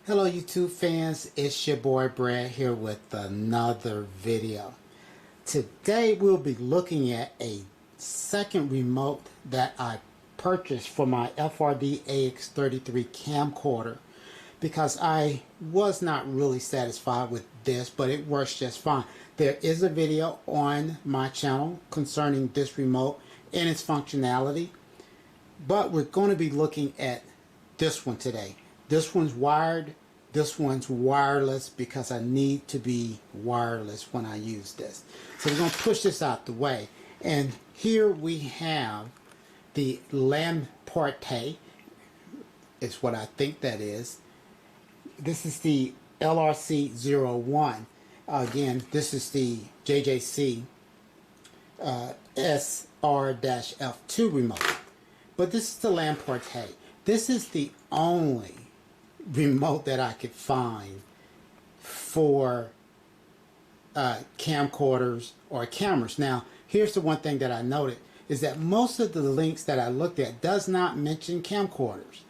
Hello YouTube fans, it's your boy Brad here with another video. Today we'll be looking at a second remote that I purchased for my FRD AX33 camcorder because I was not really satisfied with this, but it works just fine. There is a video on my channel concerning this remote and its functionality, but we're going to be looking at this one today. This one's wired, this one's wireless because I need to be wireless when I use this. So we're going to push this out the way. And here we have the LanParte, is what I think that is. This is the LRC-01. Again, this is the JJC SR-F2 remote. But this is the LanParte. This is the only remote that I could find for camcorders or cameras. Now, here's the one thing that I noted is that most of the links that I looked at does not mention camcorders,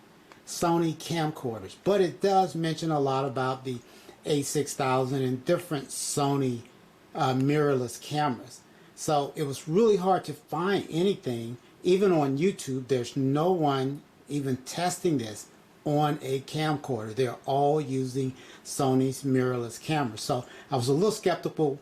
Sony camcorders, but it does mention a lot about the A6000 and different Sony mirrorless cameras. So it was really hard to find anything. Even on YouTube, there's no one even testing this on a camcorder. They're all using Sony's mirrorless cameras. So I was a little skeptical,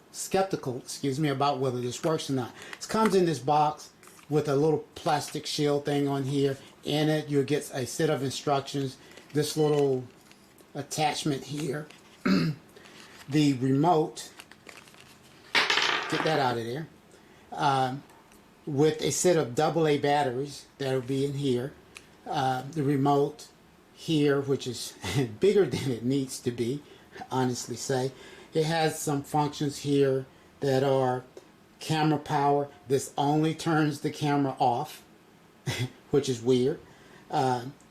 about whether this works or not. It comes in this box with a little plastic shield thing on here. In it, you'll get a set of instructions. This little attachment here. The remote, get that out of there, with a set of AA batteries that will be in here. The remote here, which is bigger than it needs to be, honestly say. It has some functions here that are camera power. This only turns the camera off, which is weird.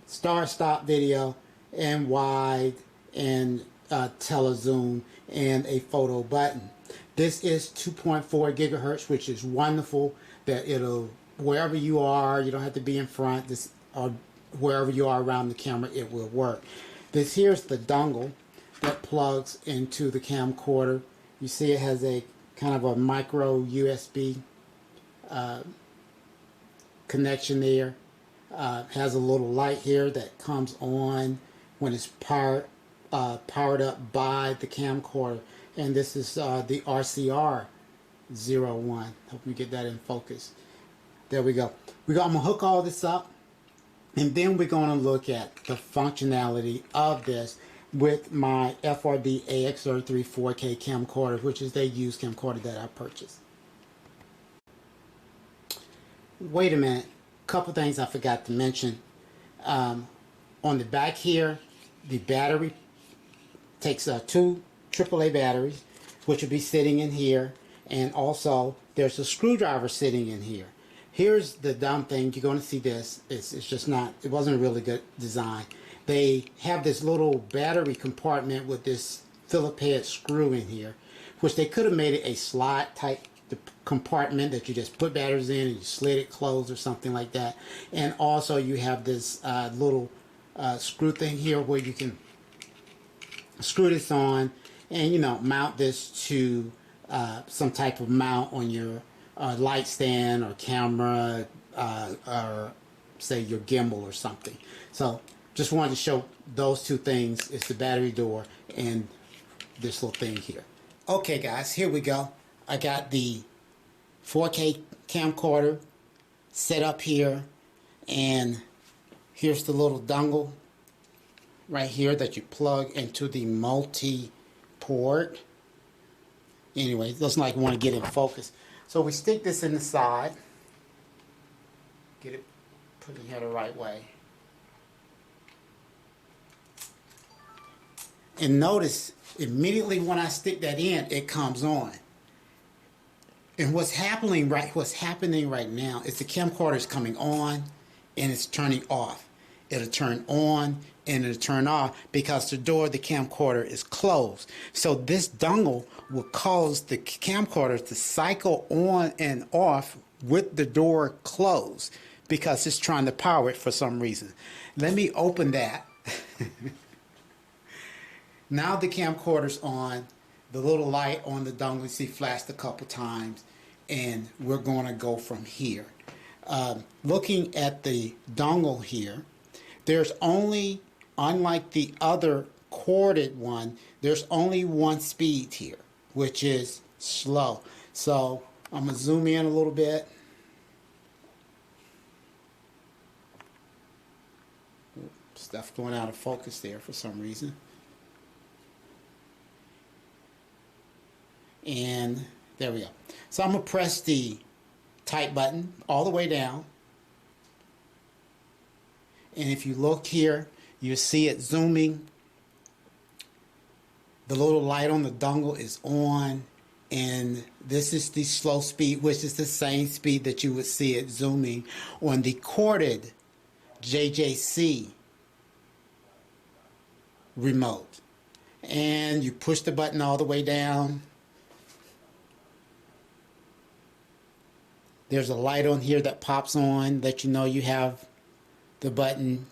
Start stop video and wide and telezoom and a photo button. This is 2.4 gigahertz, which is wonderful that it'll, wherever you are, you don't have to be in front, this or wherever you are around the camera, it will work. This here's the dongle that plugs into the camcorder. You see it has a kind of a micro USB connection there. Has a little light here that comes on when it's powered up by the camcorder. And this is the RCR-01. Hope we get that in focus. There we go. I'm going to hook all this up, and then we're going to look at the functionality of this with my FRD AX33 4K camcorder, which is the used camcorder that I purchased. Wait a minute. A couple things I forgot to mention. On the back here, the battery takes two AAA batteries, which will be sitting in here, and also there's a screwdriver sitting in here. Here's the dumb thing. You're going to see this. It's just not, it wasn't a really good design. They have this little battery compartment with this Phillips head screw in here, which they could have made it a slide type compartment that you just put batteries in and you slid it closed or something like that. And also you have this little screw thing here where you can screw this on and, you know, mount this to some type of mount on your light stand or camera, or say your gimbal or something. So just wanted to show those two things. It's the battery door and this little thing here. Okay guys, here we go. I got the 4K camcorder set up here, and here's the little dongle right here that you plug into the multi port. Anyway, it doesn't like want to get in focus. So we stick this in the side, get it put in here the right way, and notice immediately when I stick that in, it comes on. And what's happening right now is the camcorder is coming on and it's turning off. It'll turn on and it'll turn off because the door of the camcorder is closed. So this dongle will cause the camcorder to cycle on and off with the door closed because it's trying to power it for some reason. Let me open that Now the camcorder's on. The little light on the dongle, you see, flashed a couple times, and we're going to go from here. Looking at the dongle here, there's only, unlike the other corded one, there's only one speed here, which is slow. So I'm going to zoom in a little bit. Stuff going out of focus there for some reason. And there we go. So I'm going to press the type button all the way down. And if you look here, you see it zooming. The little light on the dongle is on. And this is the slow speed, which is the same speed that you would see it zooming on the corded JJC remote. And you push the button all the way down. There's a light on here that pops on that you know you have the button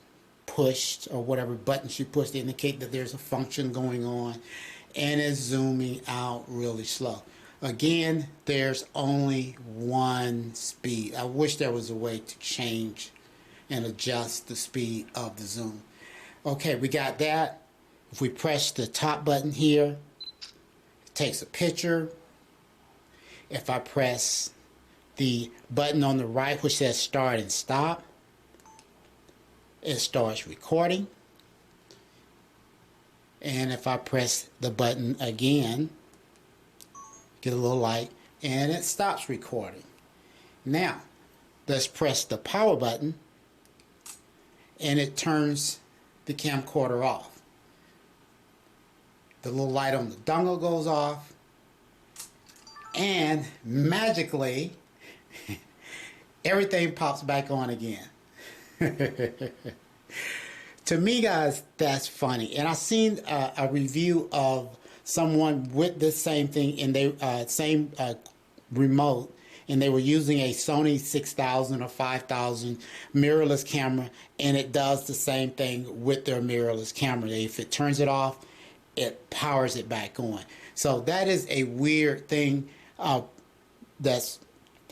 pushed, or whatever buttons you push to indicate that there's a function going on, and it's zooming out really slow. Again, there's only one speed. I wish there was a way to change and adjust the speed of the zoom. Okay, we got that. If we press the top button here, it takes a picture. If I press the button on the right which says start and stop, it starts recording. And if I press the button again, get a little light, and it stops recording. Now let's press the power button, and it turns the camcorder off. The little light on the dongle goes off, and magically everything pops back on again. To me, guys, that's funny. And I seen a review of someone with this same thing in the same remote, and they were using a Sony 6000 or 5000 mirrorless camera, and it does the same thing with their mirrorless camera. If it turns it off, it powers it back on. So that is a weird thing that's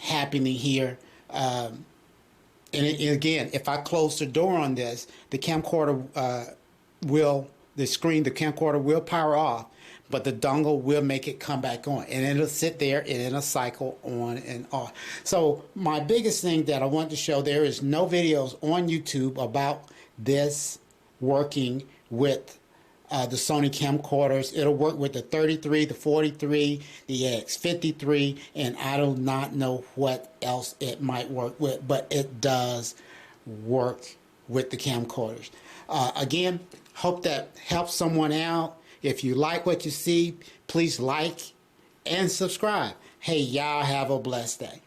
happening here. And again, if I close the door on this, the camcorder the camcorder will power off, but the dongle will make it come back on, and it'll sit there and it'll cycle on and off. So my biggest thing that I want to show, there is no videos on YouTube about this working with the Sony camcorders. It'll work with the 33, the 43, the X53, and I do not know what else it might work with, but it does work with the camcorders. Again, hope that helps someone out. If you like what you see, please like and subscribe. Hey, y'all have a blessed day.